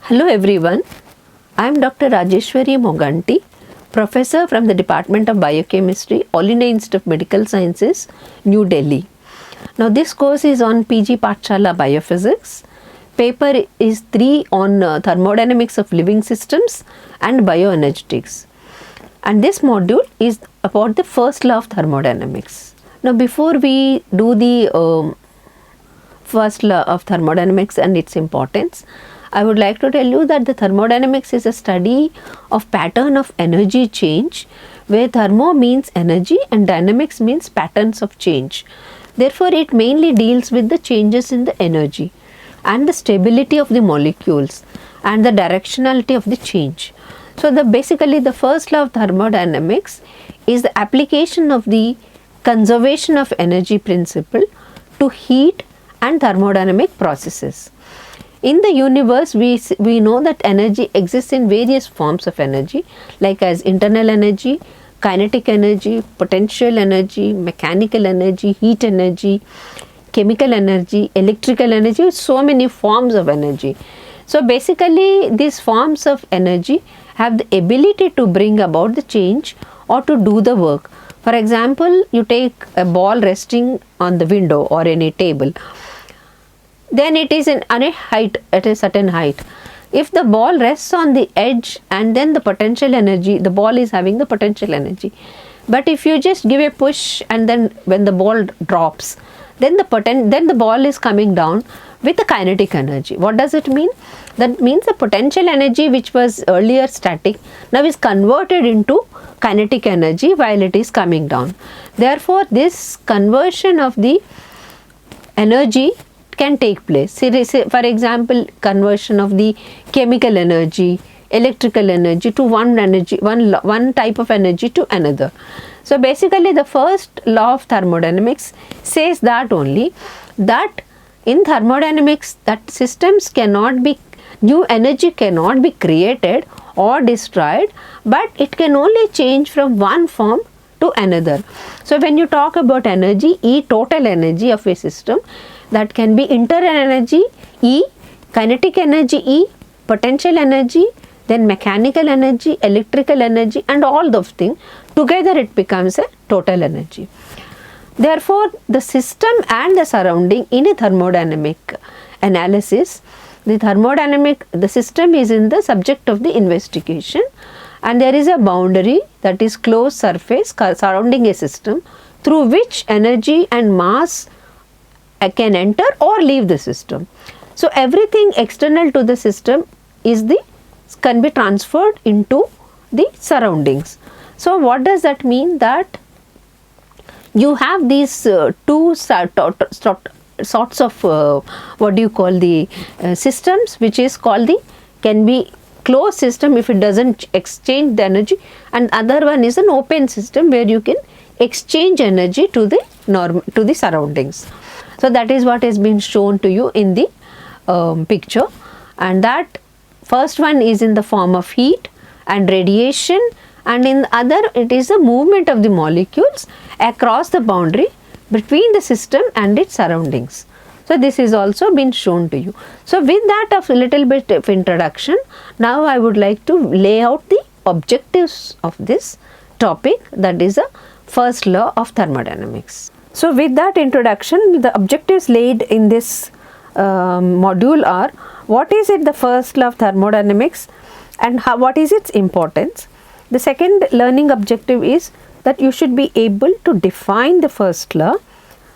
Hello everyone, I am Dr. Rajeshwari Moganty, Professor from the Department of Biochemistry, All India Institute of Medical Sciences, New Delhi. Now this course is on PG Pathshala Biophysics. Paper is 3 on thermodynamics of living systems and bioenergetics. And this module is about the first law of thermodynamics. Now before we do the first law of thermodynamics and its importance, I would like to tell you that the thermodynamics is a study of pattern of energy change, where thermo means energy and dynamics means patterns of change. Therefore, it mainly deals with the changes in the energy and the stability of the molecules and the directionality of the change. So, basically the first law of thermodynamics is the application of the conservation of energy principle to heat and thermodynamic processes. In the universe, we know that energy exists in various forms of energy, like as internal energy, kinetic energy, potential energy, mechanical energy, heat energy, chemical energy, electrical energy, so many forms of energy. So basically these forms of energy have the ability to bring about the change or to do the work. For example, you take a ball resting on the window or any table. Then it is at a certain height. If the ball rests on the edge and then the potential energy, the ball is having the potential energy. But if you just give a push and then when the ball drops, then the ball is coming down with the kinetic energy. What does it mean? That means the potential energy which was earlier static now is converted into kinetic energy while it is coming down. Therefore, this conversion of the energy can take place. For example, conversion of the chemical energy, electrical energy to one type of energy to another. So basically the first law of thermodynamics says that only that in thermodynamics that systems cannot be, new energy cannot be created or destroyed, but it can only change from one form to another. So when you talk about energy, E, total energy of a system, that can be internal energy E, kinetic energy E, potential energy, then mechanical energy, electrical energy, and all those things together it becomes a total energy. Therefore, the system and the surrounding in a thermodynamic analysis, the system is in the subject of the investigation, and there is a boundary, that is closed surface surrounding a system through which energy and mass can enter or leave the system. So everything external to the system can be transferred into the surroundings. So what does that mean? That you have these two sorts of systems, which is called can be closed system if it doesn't exchange the energy, and other one is an open system where you can exchange energy to the surroundings. So that is what has been shown to you in the picture, and that first one is in the form of heat and radiation, and in the other it is the movement of the molecules across the boundary between the system and its surroundings. So this is also been shown to you. So with that of a little bit of introduction, now I would like to lay out the objectives of this topic, that is the first law of thermodynamics. So with that introduction, the objectives laid in this module are: what is it, the first law of thermodynamics, and what is its importance. The second learning objective is that you should be able to define the first law,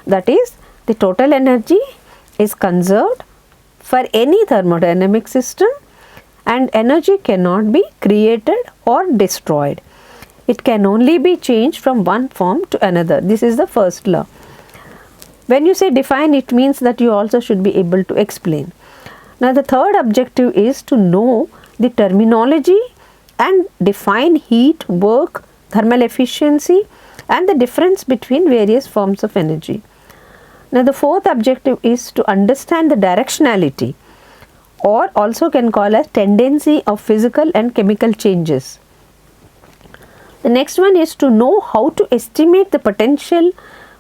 that is, the total energy is conserved for any thermodynamic system and energy cannot be created or destroyed. It can only be changed from one form to another. This is the first law. When you say define, it means that you also should be able to explain. Now the third objective is to know the terminology and define heat, work, thermal efficiency, and the difference between various forms of energy. Now the fourth objective is to understand the directionality, or also can call as tendency of physical and chemical changes. The next one is to know how to estimate the potential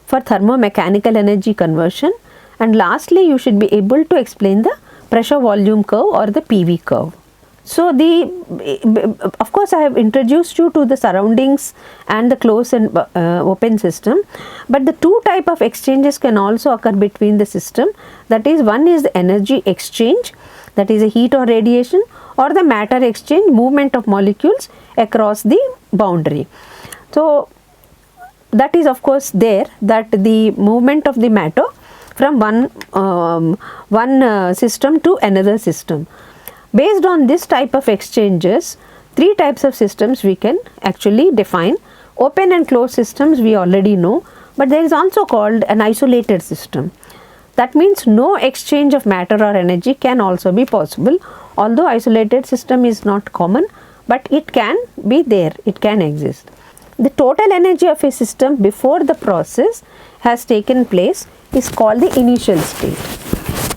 for thermomechanical energy conversion, and lastly you should be able to explain the pressure volume curve or the PV curve. So of course I have introduced you to the surroundings and the closed and open system, but the two type of exchanges can also occur between the system. That is, one is the energy exchange, that is a heat or radiation, or the matter exchange, movement of molecules across the boundary. So that is of course there, that the movement of the matter from one system to another system. Based on this type of exchanges, three types of systems we can actually define. Open and closed systems we already know, but there is also called an isolated system. That means no exchange of matter or energy can also be possible, although isolated system is not common, but it can be there, it can exist. The total energy of a system before the process has taken place is called the initial state.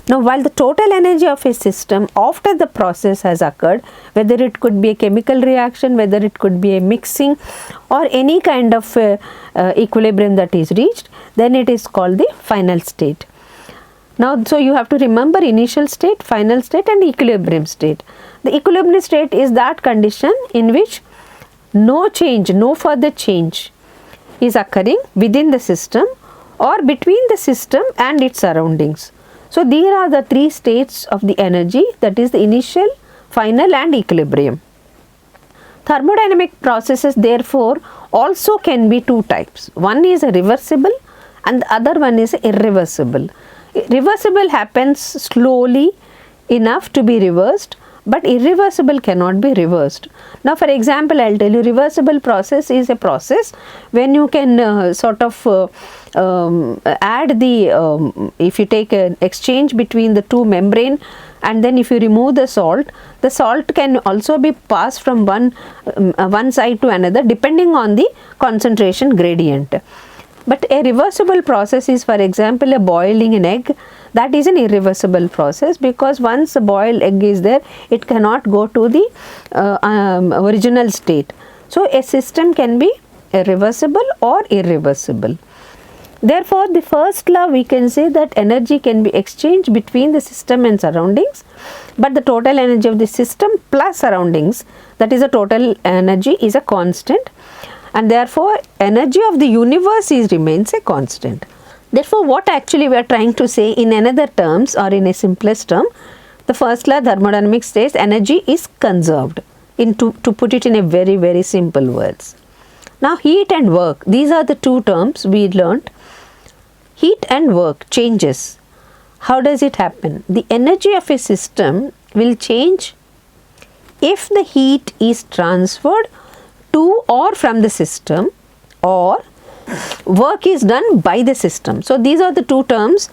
Now, while the total energy of a system after the process has occurred, whether it could be a chemical reaction, whether it could be a mixing or any kind of equilibrium that is reached, then it is called the final state. Now, so you have to remember initial state, final state and equilibrium state. The equilibrium state is that condition in which no change, no further change is occurring within the system or between the system and its surroundings. So, these are the three states of the energy, that is the initial, final and equilibrium. Thermodynamic processes therefore also can be two types. One is a reversible and the other one is irreversible. Reversible happens slowly enough to be reversed, but irreversible cannot be reversed. Now, for example, I will tell you, reversible process is a process when you can add the, if you take an exchange between the two membrane and then if you remove the salt can also be passed from one side to another depending on the concentration gradient. But a reversible process is, for example, a boiling an egg. That is an irreversible process, because once a boiled egg is there, it cannot go to the original state. So, a system can be reversible or irreversible. Therefore, the first law we can say that energy can be exchanged between the system and surroundings, but the total energy of the system plus surroundings, that is the total energy, is a constant, and therefore energy of the universe remains a constant. Therefore, what actually we are trying to say in another terms or in a simplest term, the first law thermodynamics says energy is conserved, to put it in a very, very simple words. Now, heat and work, these are the two terms we learnt. Heat and work changes. How does it happen? The energy of a system will change if the heat is transferred to or from the system, or work is done by the system. So, these are the two terms.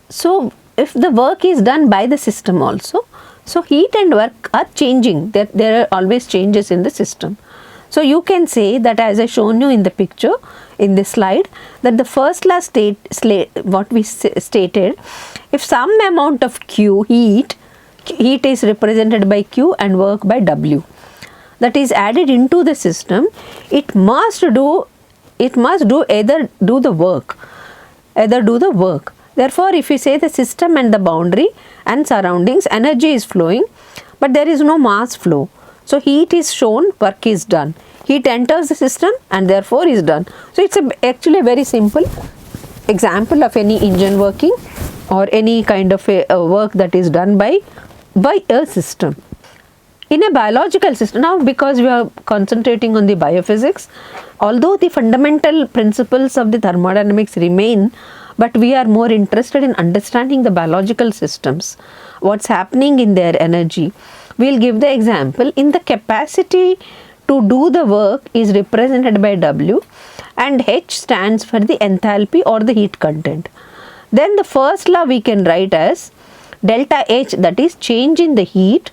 So, if the work is done by the system also, so heat and work are changing, that there are always changes in the system. So, you can say that, as I shown you in the picture in this slide, that the first law what we stated, if some amount of Q heat is represented by Q and work by W, that is added into the system, it must do either do the work. Therefore, if you say the system and the boundary and surroundings, energy is flowing, but there is no mass flow. So, heat is shown, work is done. Heat enters the system and therefore is done. So, it is actually a very simple example of any engine working or any kind of a work that is done by a system. In a biological system, now because we are concentrating on the biophysics, although the fundamental principles of the thermodynamics remain, but we are more interested in understanding the biological systems, what's happening in their energy. We will give the example. In the capacity to do the work is represented by W, and H stands for the enthalpy or the heat content. Then the first law we can write as delta H, that is change in the heat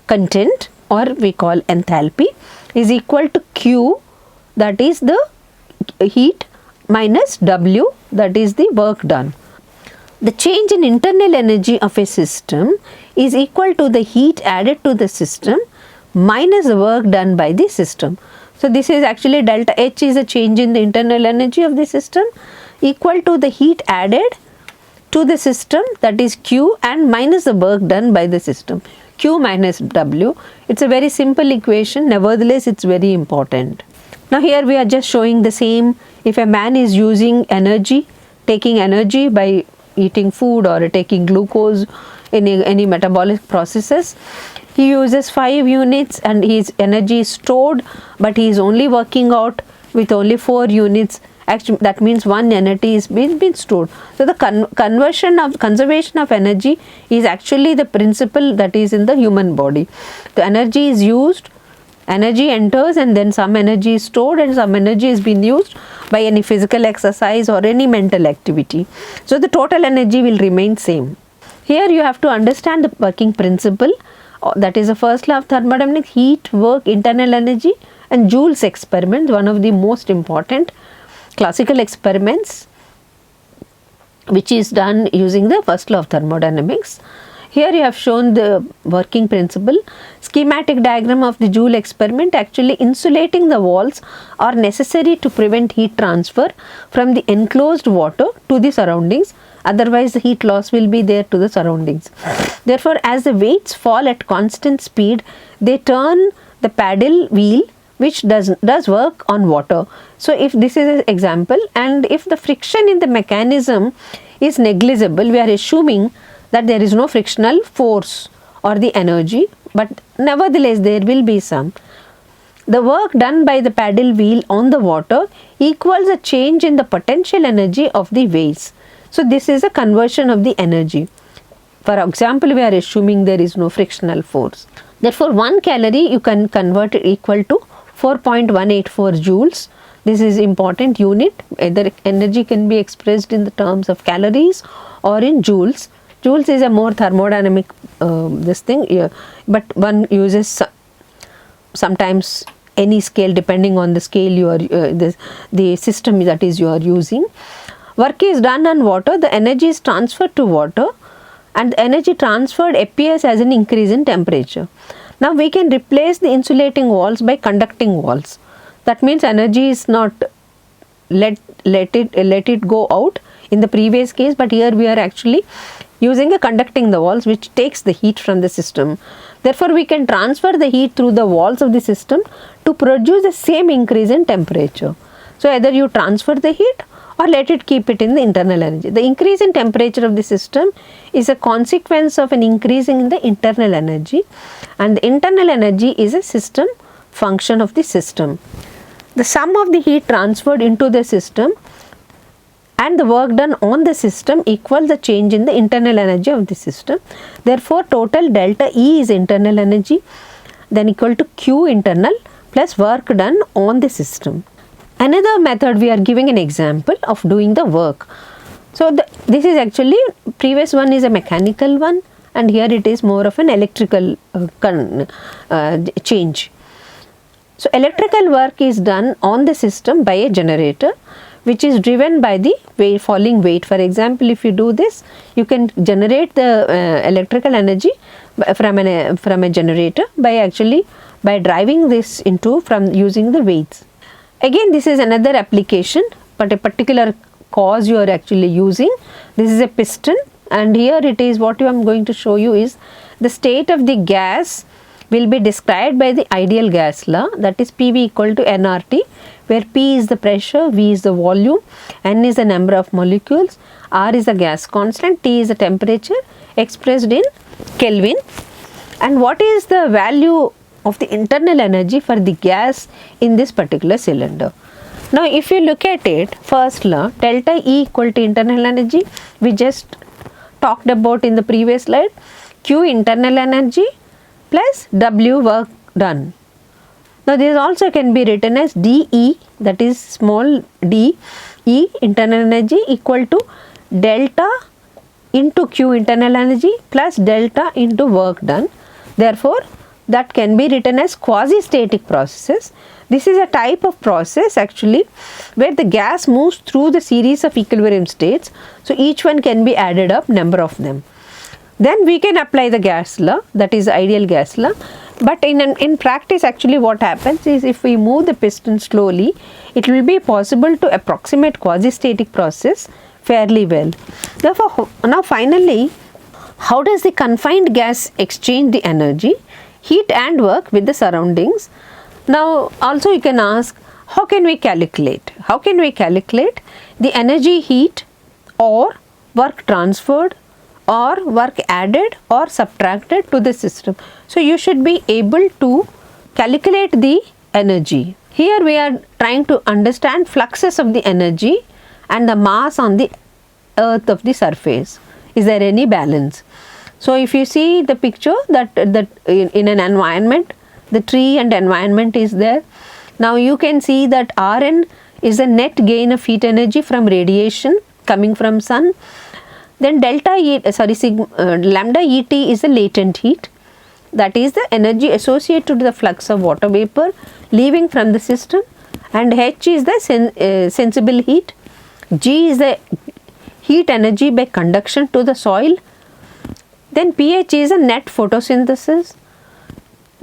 content, or we call enthalpy, is equal to Q, that is the heat, minus W, that is the work done. The change in internal energy of a system is equal to the heat added to the system minus the work done by the system. So, this is actually delta H is a change in the internal energy of the system equal to the heat added to the system, that is Q, and minus the work done by the system, Q minus W. It's a very simple equation, nevertheless it's very important. Now here we are just showing the same. If a man is using energy, taking energy by eating food or taking glucose in any metabolic processes, he uses 5 units and his energy is stored, but he is only working out with only 4 units. Actually, that means 1 energy is been stored. So the conservation of energy is actually the principle that is in the human body. The energy is used, energy enters, and then some energy is stored and some energy is being used by any physical exercise or any mental activity. So the total energy will remain same. Here you have to understand the working principle, that is the first law of thermodynamics: heat, work, internal energy, and Joule's experiment, one of the most important classical experiments which is done using the first law of thermodynamics. Here you have shown the working principle. Schematic diagram of the Joule experiment. Actually, insulating the walls are necessary to prevent heat transfer from the enclosed water to the surroundings, otherwise the heat loss will be there to the surroundings. Therefore, as the weights fall at constant speed, they turn the paddle wheel, which does work on water. So if this is an example, and if the friction in the mechanism is negligible, we are assuming that there is no frictional force or the energy, but nevertheless there will be some. The work done by the paddle wheel on the water equals a change in the potential energy of the weights. So this is a conversion of the energy. For example, we are assuming there is no frictional force. Therefore, 1 calorie you can convert it equal to 4.184 joules. This is important unit. Either energy can be expressed in the terms of calories or in joules. Joules is a more thermodynamic this thing, yeah, but one uses sometimes any scale depending on the scale you are the system that is you are using. Work is done on water, the energy is transferred to water, and the energy transferred appears as an increase in temperature. Now we can replace the insulating walls by conducting walls. That means energy is not let it go out in the previous case, but here we are actually using a conducting the walls, which takes the heat from the system. Therefore, we can transfer the heat through the walls of the system to produce the same increase in temperature. So either you transfer the heat or let it keep it in the internal energy. The increase in temperature of the system is a consequence of an increase in the internal energy, and the internal energy is a system function of the system. The sum of the heat transferred into the system and the work done on the system equals the change in the internal energy of the system. Therefore, total delta E is internal energy, then equal to Q internal plus work done on the system. Another method, we are giving an example of doing the work. So this is actually, previous one is a mechanical one, and here it is more of an electrical change. So electrical work is done on the system by a generator, which is driven by the falling weight. For example, if you do this, you can generate the electrical energy from a generator by driving this from using the weights. Again, this is another application, but a particular cause you are actually using. This is a piston, and here it is, what I am going to show you is the state of the gas will be described by the ideal gas law, that is PV equal to nRT, where P is the pressure, V is the volume, N is the number of molecules, R is the gas constant, T is the temperature expressed in Kelvin. And what is the value of the internal energy for the gas in this particular cylinder? Now if you look at it, first law, delta E equal to internal energy, we just talked about in the previous slide, Q internal energy plus W work done. Now this also can be written as dE, that is small d, E internal energy equal to delta into Q internal energy plus delta into work done. Therefore, that can be written as quasi-static processes. This is a type of process actually where the gas moves through the series of equilibrium states. So each one can be added up, number of them. Then we can apply the gas law, that is ideal gas law. But in practice actually what happens is, if we move the piston slowly, it will be possible to approximate quasi-static process fairly well. Therefore, now finally, how does the confined gas exchange the energy, heat and work with the surroundings? Now also you can ask, how can we calculate? How can we calculate the energy, heat or work transferred or work added or subtracted to the system? So you should be able to calculate the energy. Here we are trying to understand fluxes of the energy and the mass on the earth of the surface. Is there any balance? So if you see the picture that in an environment, the tree and environment is there. Now you can see that Rn is the net gain of heat energy from radiation coming from sun. Then lambda Et is the latent heat, that is the energy associated to the flux of water vapor leaving from the system, and H is the sensible heat. G is the heat energy by conduction to the soil. Then pH is a net photosynthesis.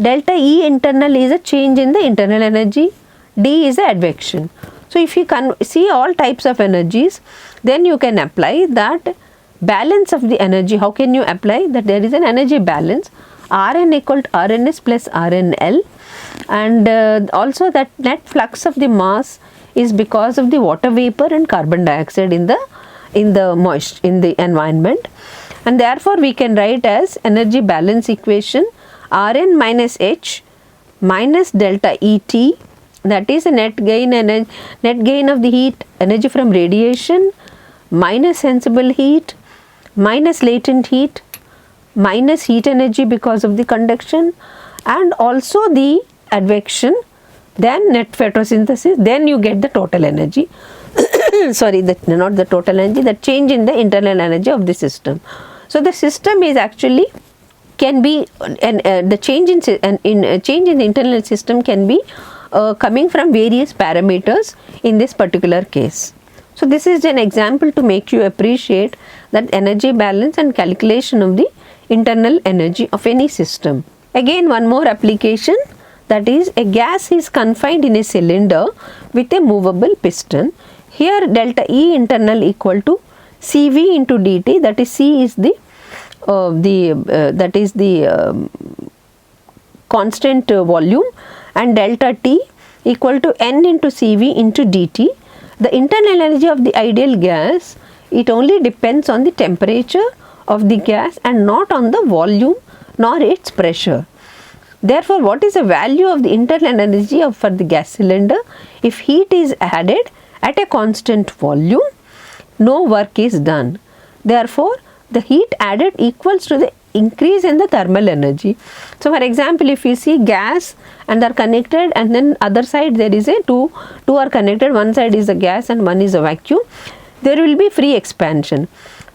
Delta E internal is a change in the internal energy. D is the advection. So if you can see all types of energies, then you can apply that balance of the energy. How can you apply that? There is an energy balance. Rn equal to Rns plus Rnl, and also that net flux of the mass is because of the water vapor and carbon dioxide in the environment, and therefore we can write as energy balance equation Rn minus H minus delta Et, that is the net gain of the heat energy from radiation minus sensible heat minus latent heat minus heat energy because of the conduction and also the advection, then net photosynthesis, then you get the total energy. Sorry, not the total energy, the change in the internal energy of the system. So the system is actually can be the change in the internal system can be coming from various parameters in this particular case. So this is an example to make you appreciate that energy balance and calculation of the internal energy of any system. Again, one more application, that is a gas is confined in a cylinder with a movable piston. Here delta E internal equal to Cv into dt, that is C is the constant volume, and delta T equal to N into Cv into dt. The internal energy of the ideal gas, it only depends on the temperature of the gas and not on the volume nor its pressure. Therefore, what is the value of the internal energy for the gas cylinder? If heat is added at a constant volume, no work is done. Therefore, the heat added equals to the increase in the thermal energy. So, for example, if you see gas and they are connected, and then other side there is a two are connected, one side is a gas and one is a vacuum, there will be free expansion.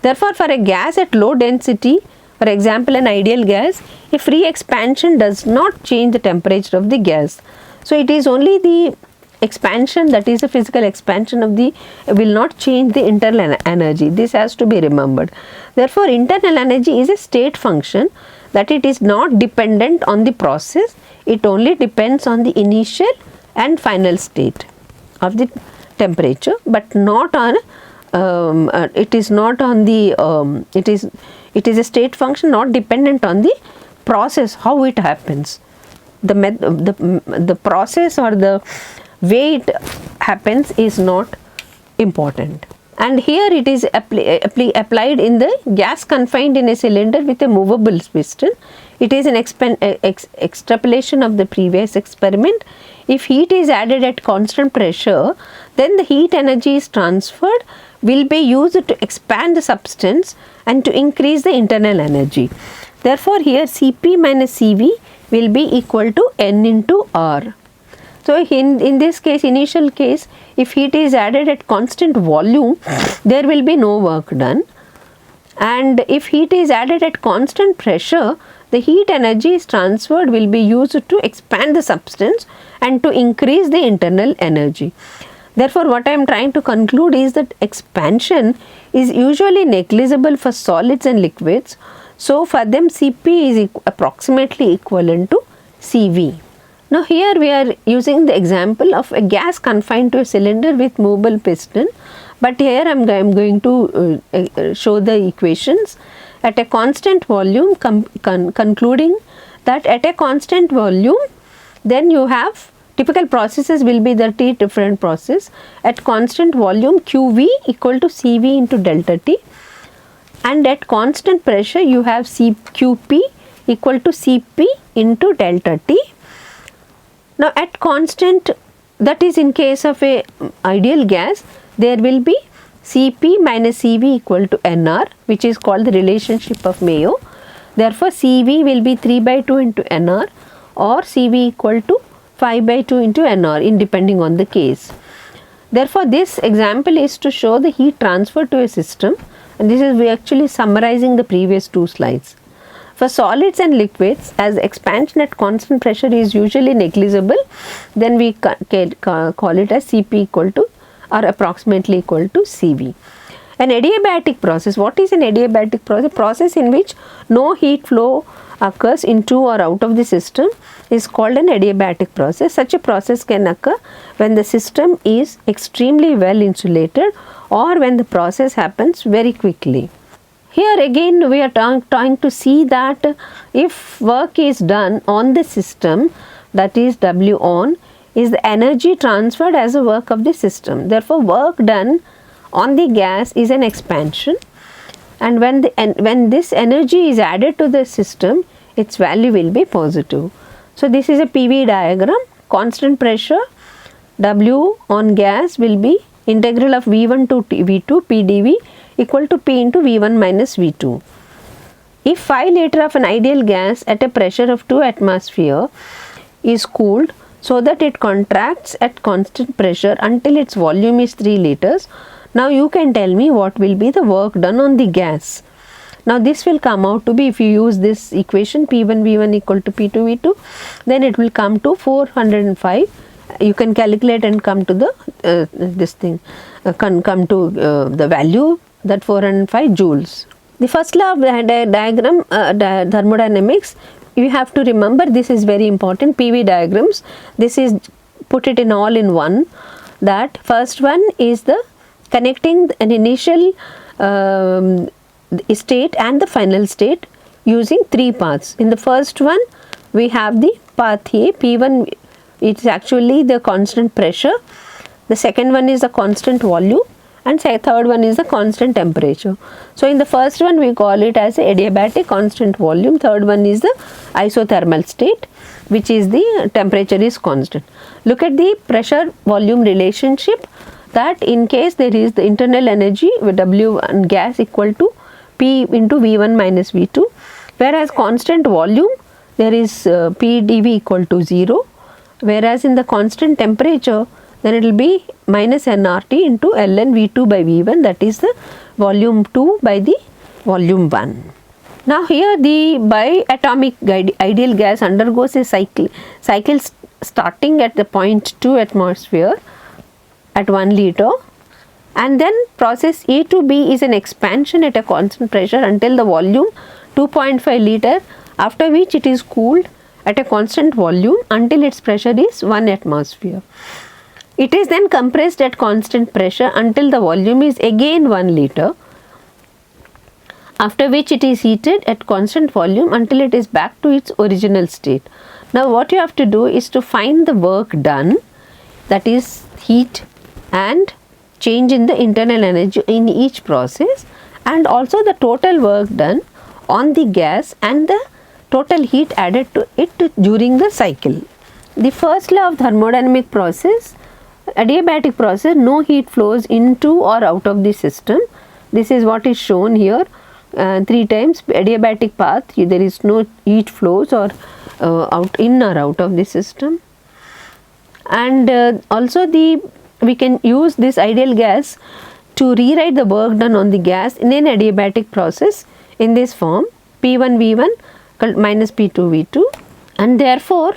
Therefore, for a gas at low density, for example an ideal gas, a free expansion does not change the temperature of the gas. So, it is only the expansion, that is a physical expansion of the, will not change the internal energy. This has to be remembered. Therefore, internal energy is a state function, that it is not dependent on the process, it only depends on the initial and final state of the temperature, but not on it is not on the it is a state function not dependent on the process, how it happens. The process or the way it happens is not important. And here it is applied in the gas confined in a cylinder with a movable piston. It is an extrapolation of the previous experiment. If heat is added at constant pressure, then the heat energy is transferred, will be used to expand the substance and to increase the internal energy. Therefore, here Cp minus Cv will be equal to N into R. So, in this case, initial case, if heat is added at constant volume, there will be no work done, and if heat is added at constant pressure, the heat energy is transferred, will be used to expand the substance and to increase the internal energy. Therefore, what I am trying to conclude is that expansion is usually negligible for solids and liquids. So, for them Cp is approximately equivalent to Cv. Now, here we are using the example of a gas confined to a cylinder with movable piston. but here I am going to show the equations at a constant volume, concluding that at a constant volume, then you have typical processes will be the T different process. At constant volume, QV equal to CV into delta T, and at constant pressure you have QP equal to Cp into delta T. Now at constant, that is in case of a ideal gas, there will be Cp minus Cv equal to Nr, which is called the relationship of Mayo. Therefore Cv will be 3 by 2 into Nr, or Cv equal to 5 by 2 into Nr, in depending on the case. Therefore this example is to show the heat transfer to a system, and this is we actually summarizing the previous two slides. For solids and liquids, as expansion at constant pressure is usually negligible, then we call it as Cp equal to or approximately equal to Cv. An adiabatic process, what is an adiabatic process? Process in which no heat flow occurs into or out of the system is called an adiabatic process. Such a process can occur when the system is extremely well insulated or when the process happens very quickly. Here again we are trying to see that if work is done on the system, that is W on, is the energy transferred as a work of the system. Therefore work done on the gas is an expansion, and when this energy is added to the system, its value will be positive. So this is a PV diagram. Constant pressure W on gas will be integral of V1 to V2 PdV equal to P into V1 minus V2. If 5 liter of an ideal gas at a pressure of 2 atmosphere is cooled so that it contracts at constant pressure until its volume is 3 liters, now you can tell me what will be the work done on the gas. Now this will come out to be, if you use this equation P1 V1 equal to P2 V2, then it will come to 405. You can calculate and come to the the value, that 405 joules. The first law of diagram thermodynamics, you have to remember, this is very important. PV diagrams, this is put it in all in one. That first one is the connecting an initial state and the final state using 3 paths. In the first one we have the path A, P1, it is actually the constant pressure. The second one is the constant volume, and third one is the constant temperature. So in the first one we call it as a adiabatic constant volume. Third one is the isothermal state, which is the temperature is constant. Look at the pressure volume relationship, that in case there is the internal energy with W1 gas equal to P into V1 minus V2, whereas constant volume there is PdV equal to 0, whereas in the constant temperature then it will be minus nRT into ln V2 by V1, that is the volume 2 by the volume 1. Now here the biatomic ideal gas undergoes a cycle starting at the 0.2 atmosphere at 1 liter, and then process A to B is an expansion at a constant pressure until the volume 2.5 liter, after which it is cooled at a constant volume until its pressure is 1 atmosphere. It is then compressed at constant pressure until the volume is again 1 liter, after which it is heated at constant volume until it is back to its original state. Now what you have to do is to find the work done, that is heat and change in the internal energy in each process, and also the total work done on the gas and the total heat added to it during the cycle. The first law of thermodynamic process, adiabatic process, no heat flows into or out of the system. This is what is shown here 3 times. Adiabatic path, there is no heat flows or in or out of the system. And also we can use this ideal gas to rewrite the work done on the gas in an adiabatic process in this form: P1 V1 minus P2 V2. And therefore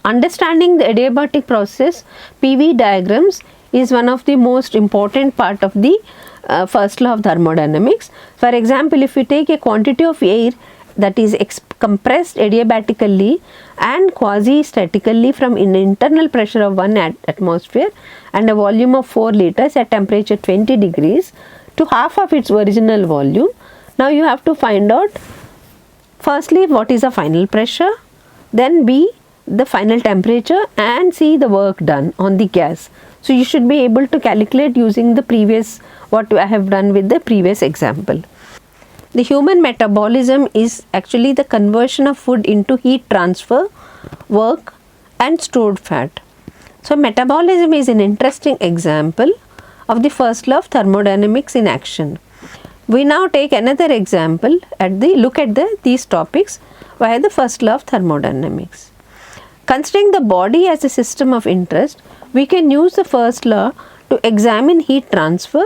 understanding the adiabatic process, PV diagrams is one of the most important part of the first law of thermodynamics. For example, if we take a quantity of air that is compressed adiabatically and quasi-statically from an internal pressure of 1 atmosphere and a volume of 4 liters at temperature 20 degrees to half of its original volume. Now you have to find out firstly what is the final pressure, then B the final temperature, and C the work done on the gas. So you should be able to calculate using the previous, what I have done with the previous example. The human metabolism is actually the conversion of food into heat transfer, work and stored fat. So metabolism is an interesting example of the first law of thermodynamics in action. We now take another example look at these topics via the first law of thermodynamics. Considering the body as a system of interest, we can use the first law to examine heat transfer,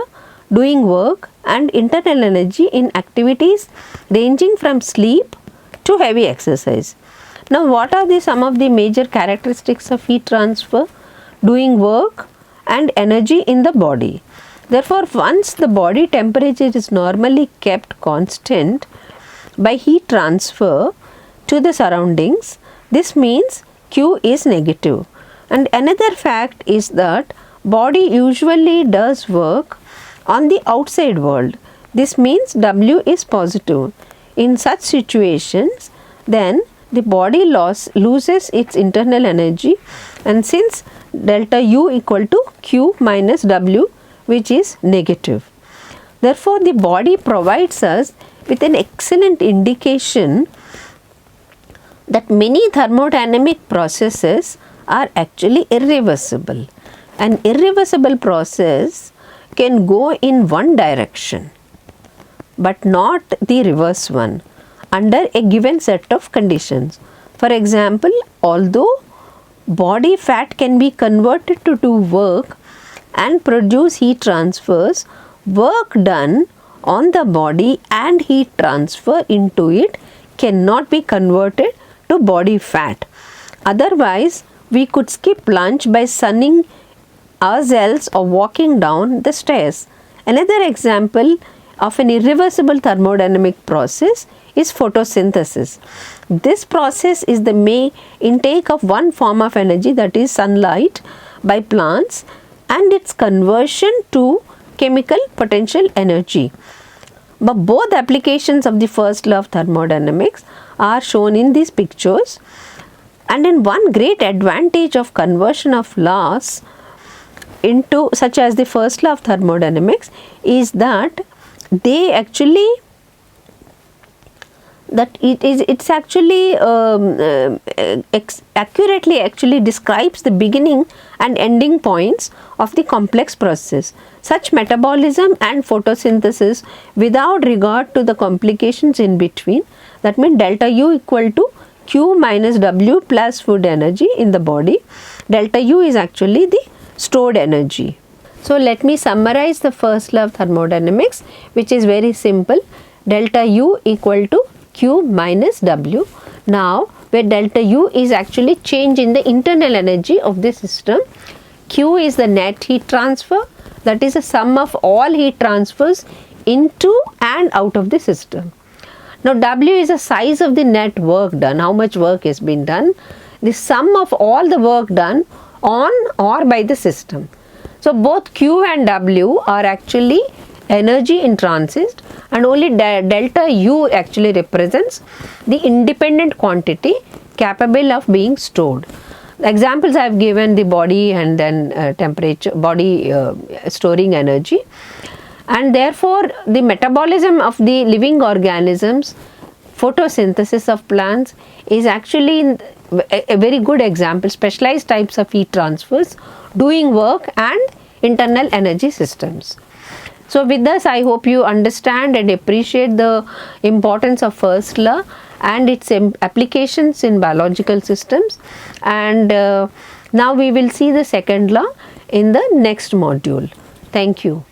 doing work and internal energy in activities ranging from sleep to heavy exercise. Now what are some of the major characteristics of heat transfer, doing work and energy in the body? Therefore, once the body temperature is normally kept constant by heat transfer to the surroundings, this means Q is negative. And another fact is that body usually does work on the outside world. This means W is positive. In such situations, then the body loses its internal energy, and since delta U equal to Q minus W, which is negative. Therefore, the body provides us with an excellent indication that many thermodynamic processes are actually irreversible. An irreversible process can go in one direction but not the reverse one under a given set of conditions. For example, although body fat can be converted to do work and produce heat transfers, work done on the body and heat transfer into it cannot be converted to body fat. Otherwise, we could skip lunch by sunning ourselves or walking down the stairs. Another example of an irreversible thermodynamic process is photosynthesis. This process is the main intake of one form of energy, that is sunlight, by plants and its conversion to chemical potential energy. But both applications of the first law of thermodynamics are shown in these pictures. And in one great advantage of conversion of laws into such as the first law of thermodynamics is that they actually accurately actually describes the beginning and ending points of the complex process. Such metabolism and photosynthesis without regard to the complications in between, that means delta U equal to Q minus W plus food energy in the body. Delta U is actually the stored energy. So let me summarize the first law of thermodynamics, which is very simple. Delta U equal to Q minus W. Now where delta U is actually change in the internal energy of the system, Q is the net heat transfer, that is the sum of all heat transfers into and out of the system. Now W is the size of the net work done, how much work has been done, the sum of all the work done on or by the system. So both Q and W are actually energy in transit, and only delta U actually represents the independent quantity capable of being stored. The examples I have given, the body and then temperature, body storing energy, and therefore the metabolism of the living organisms, photosynthesis of plants is actually a very good example, specialized types of heat transfers, doing work and internal energy systems. So with this, I hope you understand and appreciate the importance of first law and its applications in biological systems. And now we will see the second law in the next module. Thank you.